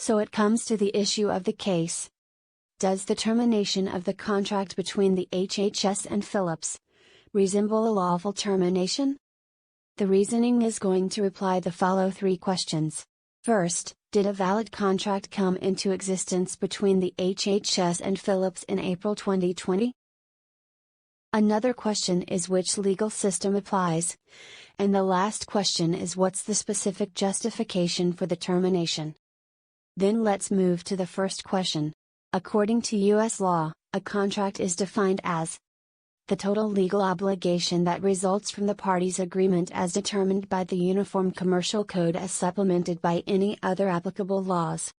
So it comes to the issue of the case. Does the termination of the contract between the HHS and Philips resemble a lawful termination? The reasoning is going to reply the follow three questions. First, did a valid contract come into existence between the HHS and Philips in April 2020? Another question is which legal system applies? And the last question is what's the specific justification for the termination? Then let's move to the first question. According to U.S. law, a contract is defined as the total legal obligation that results from the parties' agreement as determined by the Uniform Commercial Code as supplemented by any other applicable laws.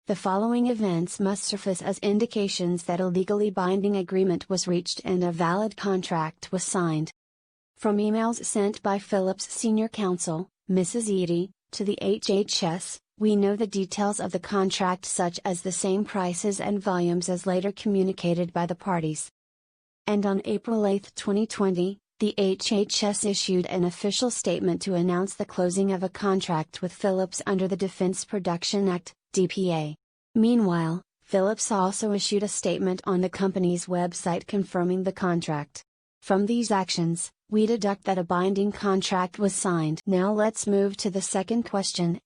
The following events must surface as indications that a legally binding agreement was reached and a valid contract was signed. From emails sent by Philips senior counsel, Mrs. Eady, to the HHS, we know the details of the contract such as the same prices and volumes as later communicated by the parties. And on April 8, 2020, the HHS issued an official statement to announce the closing of a contract with Philips under the Defense Production Act, DPA. Meanwhile, Philips also issued a statement on the company's website confirming the contract. From these actions, we deduct that a binding contract was signed. Now let's move to the second question.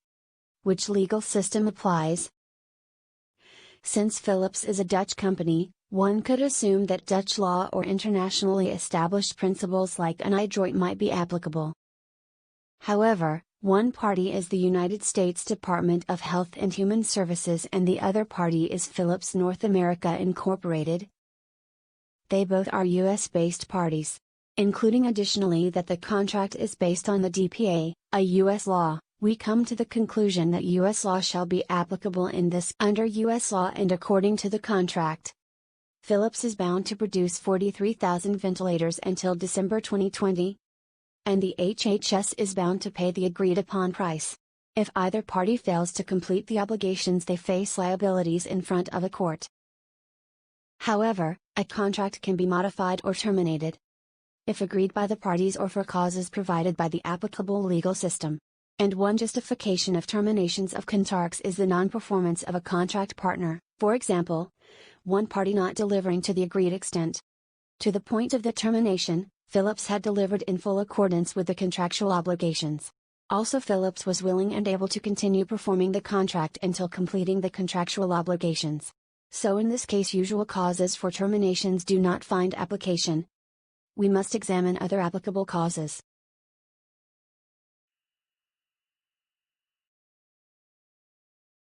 Which legal system applies? Since Philips is a Dutch company, one could assume that Dutch law or internationally established principles like antitrust might be applicable. However, one party is the United States Department of Health and Human Services and the other party is Philips North America Incorporated. They both are US-based parties. Including additionally that the contract is based on the DPA, a US law, we come to the conclusion that US law shall be applicable in this under US law and according to the contract. Philips is bound to produce 43,000 ventilators until December 2020. And the HHS is bound to pay the agreed upon price. If either party fails to complete the obligations, they face liabilities in front of a court. However, a contract can be modified or terminated if agreed by the parties or for causes provided by the applicable legal system. And one justification of terminations of contracts is the non-performance of a contract partner, for example, one party not delivering to the agreed extent. To the point of the termination, Philips had delivered in full accordance with the contractual obligations. Also, Philips was willing and able to continue performing the contract until completing the contractual obligations. So in this case, usual causes for terminations do not find application. We must examine other applicable causes.